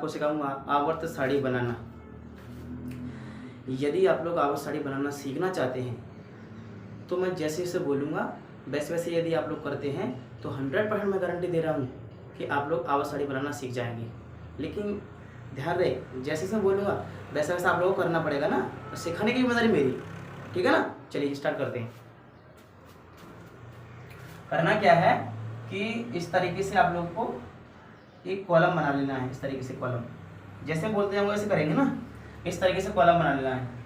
आपको सिखाऊंगा आवर्त साड़ी बनाना। यदि आप लोग आवर्त साड़ी बनाना सीखना चाहते हैं तो मैं जैसे जैसे बोलूँगा वैसे वैसे यदि आप लोग करते हैं तो 100% मैं गारंटी दे रहा हूँ कि आप लोग आवर्त साड़ी बनाना सीख जाएंगे। लेकिन ध्यान रहे, जैसे जैसे बोलूँगा वैसा वैसा आप लोगों को करना पड़ेगा ना, तो सिखाने की जिम्मेदारी मेरी, ठीक है ना। चलिए स्टार्ट करते हैं। करना क्या है कि इस तरीके से आप लोग को एक कॉलम बना लेना है। इस तरीके से कॉलम जैसे बोलते जाऊँगा वैसे करेंगे ना। इस तरीके से कॉलम बना लेना है।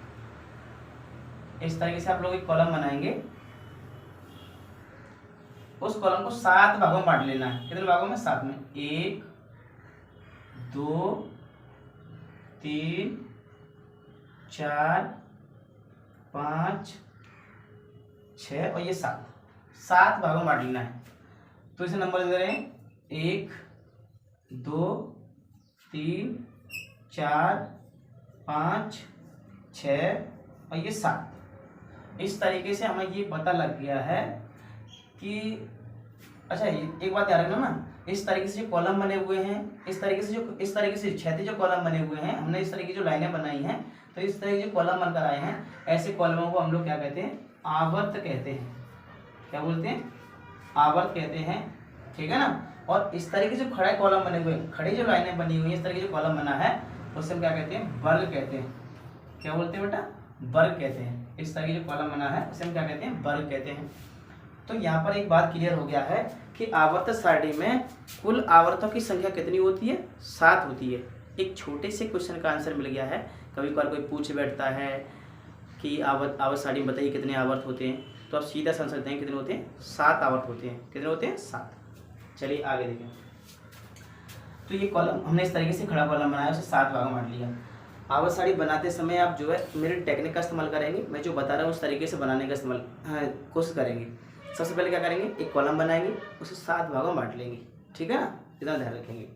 इस तरीके से आप लोग एक कॉलम बनाएंगे। उस कॉलम को 7 भागों में बांट लेना है। कितने भागों में? 7 में। 1 2 3 4 5 6 और ये 7 भागों में बांट लेना है। तो इसे नंबर दे रहे हैं 1 2 3 4 5 6 और ये 7। इस तरीके से हमें ये पता लग गया है कि अच्छा एक बात याद रखना ना, इस तरीके से जो कॉलम बने हुए हैं, इस तरीके से क्षैतिज जो कॉलम बने हुए हैं, हमने इस तरीके की जो लाइनें बनाई हैं, तो इस तरह के जो कॉलम बनकर आए हैं, ऐसे कॉलमों को हम लोग क्या कहते हैं? आवर्त कहते हैं। क्या बोलते हैं? आवर्त कहते हैं, ठीक है ना। और इस तरीके से खड़े कॉलम बने हुए, खड़ी जो लाइनें बनी हुई हैं, इस तरीके जो कॉलम बना है उससे हम क्या कहते हैं? वर्ग कहते हैं। क्या बोलते हैं बेटा? वर्ग कहते हैं। इस तरह की जो कॉलम बना है उसे हम क्या कहते हैं? वर्ग कहते हैं। तो यहाँ पर एक बात क्लियर हो गया है कि आवर्त सारणी में कुल आवर्तों की संख्या कितनी होती है? 7 होती है। एक छोटे से क्वेश्चन का आंसर मिल गया है। कभी कभार कोई पूछ बैठता है कि आवर्त सारणी में बताइए कितने आवर्त होते हैं, तो आप सीधा आंसर देते हैं कितने होते हैं? 7 आवर्त होते हैं। कितने होते हैं? 7। चलिए आगे देखें। तो ये कॉलम हमने इस तरीके से खड़ा कॉलम बनाया, उसे 7 भागों में बांट लिया। आवर्त सारणी बनाते समय आप जो है मेरे टेक्निक का इस्तेमाल करेंगे। मैं जो बता रहा हूँ उस तरीके से बनाने का इस्तेमाल कोशिश करेंगे। सबसे पहले क्या करेंगे? एक कॉलम बनाएंगे, उसे 7 भागों में बांट लेंगे, ठीक है ना। इतना ध्यान रखेंगे।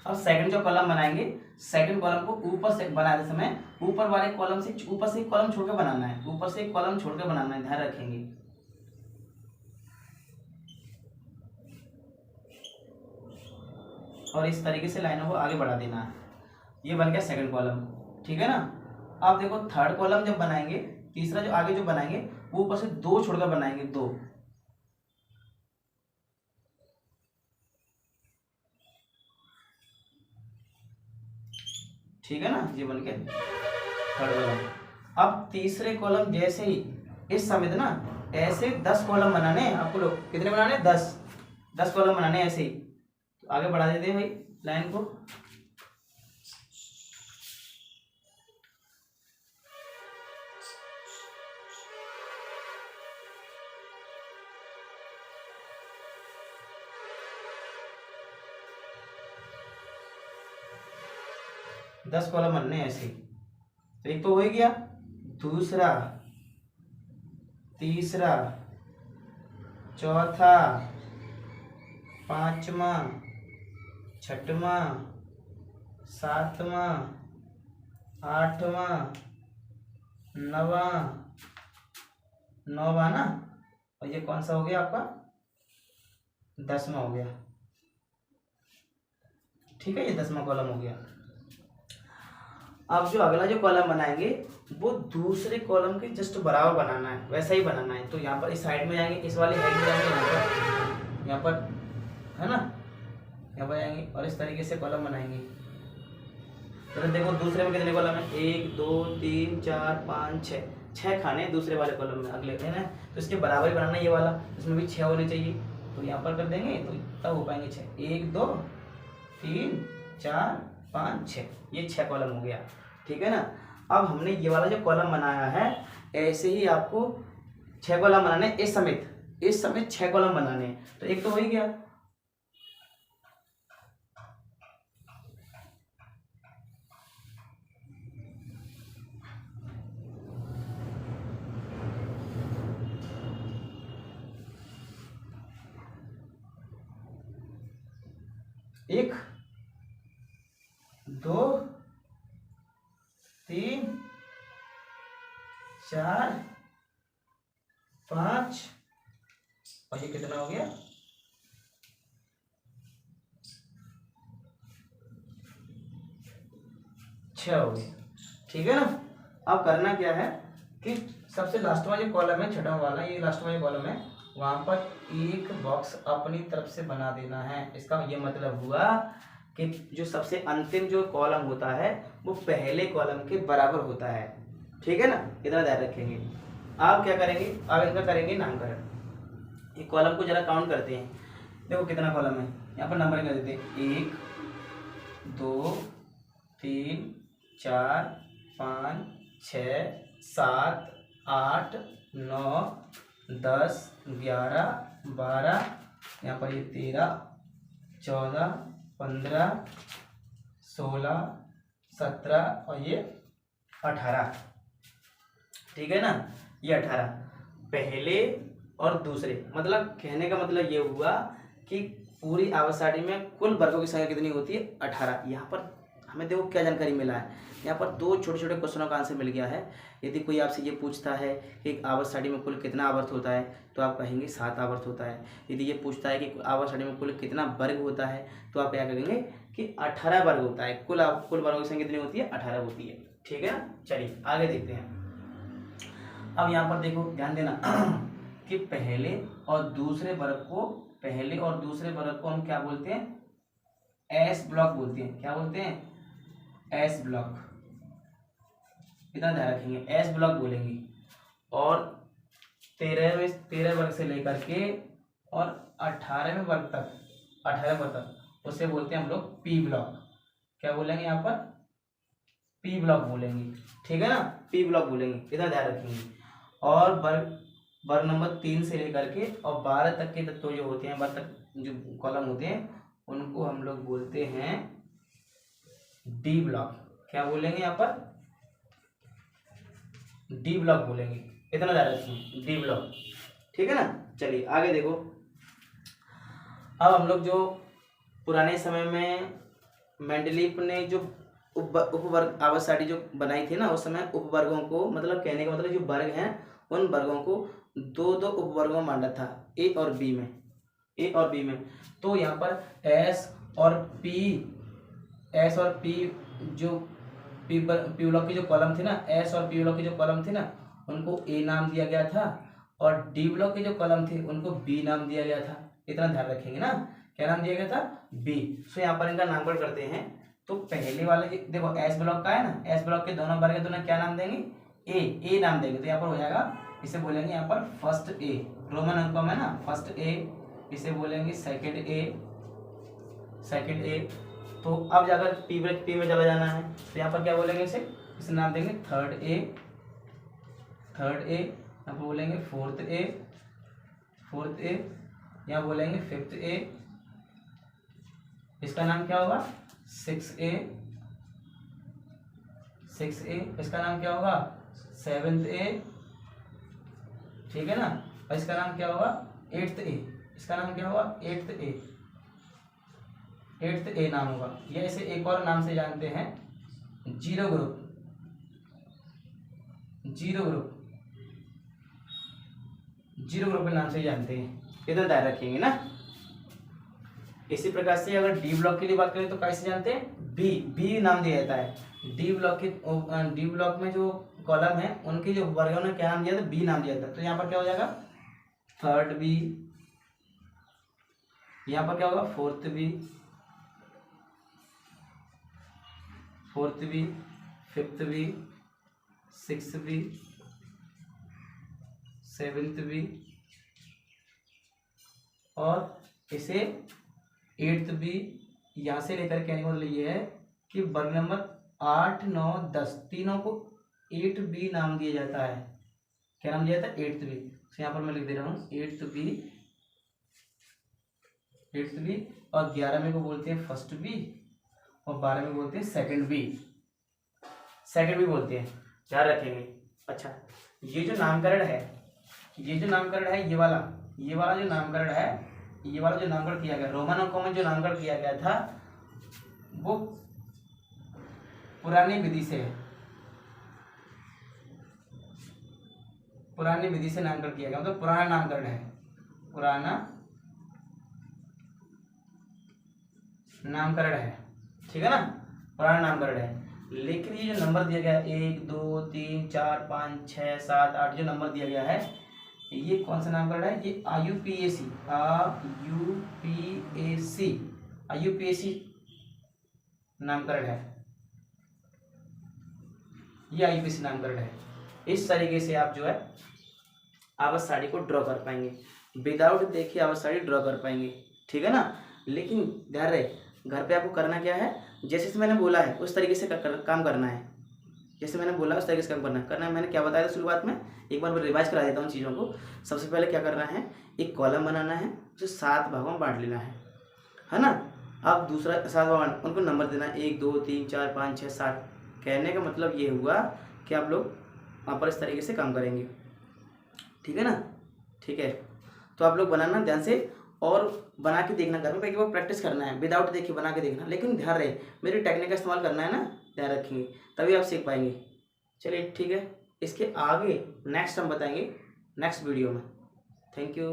अब सेकंड जो कॉलम बनाएंगे, सेकंड कॉलम को ऊपर से बनाते समय ऊपर वाले कॉलम से ऊपर से एक कॉलम छोड़कर बनाना है। ऊपर से एक कॉलम छोड़कर बनाना है, ध्यान रखेंगे। और इस तरीके से लाइनों को आगे बढ़ा देना है। ये बन गया सेकंड कॉलम, ठीक है ना। अब देखो थर्ड कॉलम जब बनाएंगे, तीसरा जो आगे जो बनाएंगे वो ऊपर से 2 छोड़कर बनाएंगे, 2। ठीक है ना, ये बन गया थर्ड कॉलम। अब तीसरे कॉलम जैसे ही इस समय ना ऐसे 10 कॉलम बनाने हैं आपको। लोग कितने बनाने? 10 कॉलम बनाने ऐसे ही। तो आगे बढ़ा देते हैं भाई लाइन को। दस कॉलम बनने ऐसे ही। तो एक तो हो ही गया, दूसरा, तीसरा, चौथा, पांचवा, छठवां, सातवां, आठवां, नौवां ना, और ये कौन सा हो गया आपका? 10वां हो गया, ठीक है। ये 10वां कॉलम हो गया। अब जो अगला जो कॉलम बनाएंगे वो दूसरे कॉलम के जस्ट बराबर बनाना है, वैसा ही बनाना है। तो यहाँ पर इस साइड में जाएंगे, इस वाले साइड में जाएंगे, यहाँ पर है ना, यहाँ पर जाएंगे और इस तरीके से कॉलम बनाएंगे। तो देखो दूसरे में कितने कॉलम है? 1 2 3 4 5 6 खाने दूसरे वाले कॉलम में, अगले है ना। तो इसके बराबर ही बनाना ये वाला, इसमें भी 6 होने चाहिए। तो यहाँ पर कर देंगे तो तब हो पाएंगे 6। 1 2 3 4 5 6, ये 6 कॉलम हो गया, ठीक है ना। अब हमने ये वाला जो कॉलम बनाया है ऐसे ही आपको 6 कॉलम बनाने इस समेत 6 कॉलम बनाने हैं। तो एक तो हो ही गया। एक 2 3 4 5 और ये कितना हो गया? 6 हो गए। ठीक है ना। अब करना क्या है कि सबसे लास्ट में जो कॉलम है छठा वाला, ये लास्ट में जो कॉलम है, वहां पर एक बॉक्स अपनी तरफ से बना देना है। इसका ये मतलब हुआ कि जो सबसे अंतिम जो कॉलम होता है वो पहले कॉलम के बराबर होता है। ठीक है ना, इतना ध्यान रखेंगे। आप क्या करेंगे, आप इनका करेंगे नामकरण। एक कॉलम को जरा काउंट करते हैं, देखो कितना कॉलम है, यहाँ पर नंबर कर देते हैं 1 2 3 4 5 6 7 8 9 10 11 12, यहाँ पर ये 13 14 15 16 17 और ये 18। ठीक है ना, ये 18 पहले और दूसरे, मतलब कहने का मतलब ये हुआ कि पूरी आवर्त में कुल वर्गों की संख्या कितनी होती है 18। यहाँ पर हमें देखो क्या जानकारी मिला है, यहाँ पर दो छोटे छोटे क्वेश्चनों का आंसर मिल गया है। यदि कोई आपसे ये पूछता है कि एक आवर्त सारणी में कुल कितना आवर्त होता है तो आप कहेंगे 7 आवर्त होता है। यदि ये पूछता है कि आवर्त सारणी में कुल कितना वर्ग होता है तो आप क्या कहेंगे कि 18 वर्ग होता है। कुल वर्गों की संख्या कितनी होती है 18 होती है। ठीक है ना, चलिए आगे देखते हैं। अब यहाँ पर देखो ध्यान देना कि पहले और दूसरे वर्ग को हम क्या बोलते हैं, एस ब्लॉक बोलते हैं। क्या बोलते हैं, एस ब्लॉक। इतना ध्यान रखेंगे, एस ब्लॉक बोलेंगे। और 13 वर्ग से लेकर के और 18वें वर्ग तक उसे बोलते हैं हम लोग पी ब्लॉक। क्या बोलेंगे यहाँ पर, पी ब्लॉक बोलेंगे। ठीक है ना, पी ब्लॉक बोलेंगे, इतना ध्यान रखेंगे। और वर्ग नंबर 3 से लेकर के और 12 तक के तत्व जो होते हैं, 12 तक जो कॉलम होते हैं उनको हम लोग बोलते हैं डी ब्लॉक। क्या बोलेंगे यहाँ पर, डी ब्लॉक बोलेंगे। इतना ध्यान रखिए, डी ब्लॉक। ठीक है ना, चलिए आगे देखो। अब हम लोग जो पुराने समय में मेंडलीफ ने जो उपवर्ग आवर्त सारणी जो बनाई थी ना, उस समय उपवर्गों को, मतलब कहने का मतलब जो वर्ग हैं उन वर्गों को दो उपवर्गों में बांटा था, ए और बी में। तो यहाँ पर एस और पी जो पी ब्लॉक की जो कॉलम थी ना, एस और पी ब्लॉक की जो कॉलम थी ना उनको ए नाम दिया गया था, और डी ब्लॉक की जो कॉलम थी उनको बी नाम दिया गया था। इतना ध्यान रखेंगे ना, क्या नाम दिया गया था, बी। सो यहाँ पर इनका नामकरण करते हैं। तो पहले वाले देखो एस ब्लॉक का है ना, एस ब्लॉक के दोनों वर्ग दोनों क्या नाम देंगे, ए नाम देंगे। तो यहाँ पर हो जाएगा, इसे बोलेंगे यहाँ पर फर्स्ट ए, रोमन अंकों में ना फर्स्ट ए, इसे बोलेंगे सेकंड ए। तो अब जाकर पी में चला जाना है, तो यहाँ पर क्या बोलेंगे, इसे नाम देंगे थर्ड ए। यहाँ पर बोलेंगे फोर्थ ए। यहाँ बोलेंगे फिफ्थ ए। इसका नाम क्या होगा, सिक्स ए। इसका नाम क्या होगा, सेवेंथ ए। ठीक है ना, और इसका नाम क्या होगा, एट्थ ए। इसका नाम क्या होगा, एट्थ ए नाम होगा। या इसे एक और नाम से जानते हैं, जीरो ग्रुप के नाम से जानते हैं। इधर ध्यान रखेंगे ना। इसी प्रकार से अगर डी ब्लॉक के लिए बात करें तो कैसे जानते हैं, बी नाम दिया जाता है। डी ब्लॉक में जो कॉलम है उनके जो वर्गों ने क्या नाम दिया था, बी नाम दिया था। तो यहाँ पर क्या हो जाएगा, थर्ड बी। यहाँ पर क्या होगा, fourth B, fifth B, sixth B, seventh B, और इसे एट्थ बी। यहाँ से लेकर कहने का मतलब ये है कि वर्ग नंबर 8 9 10 तीनों को 8B नाम दिया जाता है। क्या नाम दिया जाता है, 8B। तो यहाँ पर मैं लिख दे रहा हूँ 8B। और 11वें को बोलते हैं फर्स्ट बी, और 12वें बोलते हैं सेकंड बी बोलते हैं। ध्यान रखेंगे। अच्छा, ये जो नामकरण है ये वाला जो नामकरण किया गया, रोमन अंकों में जो नामकरण किया गया था वो पुरानी विधि से नामकरण किया गया, मतलब पुराना नामकरण है, ठीक है ना, पुराना नामकरण है। लेकिन ये जो नंबर दिया गया है 1 2 3 4 5 6 7 8 जो नंबर दिया गया है ये कौन सा नामकरण है? ये IUPAC नामकरण है। ये IUPAC नामकरण है। इस तरीके से आप जो है आवर्त सारणी को ड्रॉ कर पाएंगे, विदाउट देखे आवर्त सारणी ड्रॉ कर पाएंगे, ठीक है ना। लेकिन ध्यान रहे घर पे आपको करना क्या है, जैसे मैंने बोला है उस तरीके से काम करना है। जैसे मैंने बोला उस तरीके से काम करना है। मैंने क्या बताया था शुरुआत में, एक बार मैं रिवाइज करा देता हूँ चीज़ों को। सबसे पहले क्या करना है, एक कॉलम बनाना है जो 7 भागों में बांट लेना है ना। अब दूसरा 7 भाग उनको नंबर देना है 1 2 3 4 5 6 7। कहने का मतलब ये हुआ कि आप लोग वहाँ पर इस तरीके से काम करेंगे, ठीक है ना। ठीक है, तो आप लोग बनाना ध्यान से और बना के देखना, घर में एक बार प्रैक्टिस करना है, विदाउट देखे बना के देखना। लेकिन ध्यान रहे मेरी टेक्निक का इस्तेमाल करना है ना, ध्यान रखेंगे तभी आप सीख पाएंगे। चलिए ठीक है, इसके आगे नेक्स्ट हम बताएंगे नेक्स्ट वीडियो में। Thank you.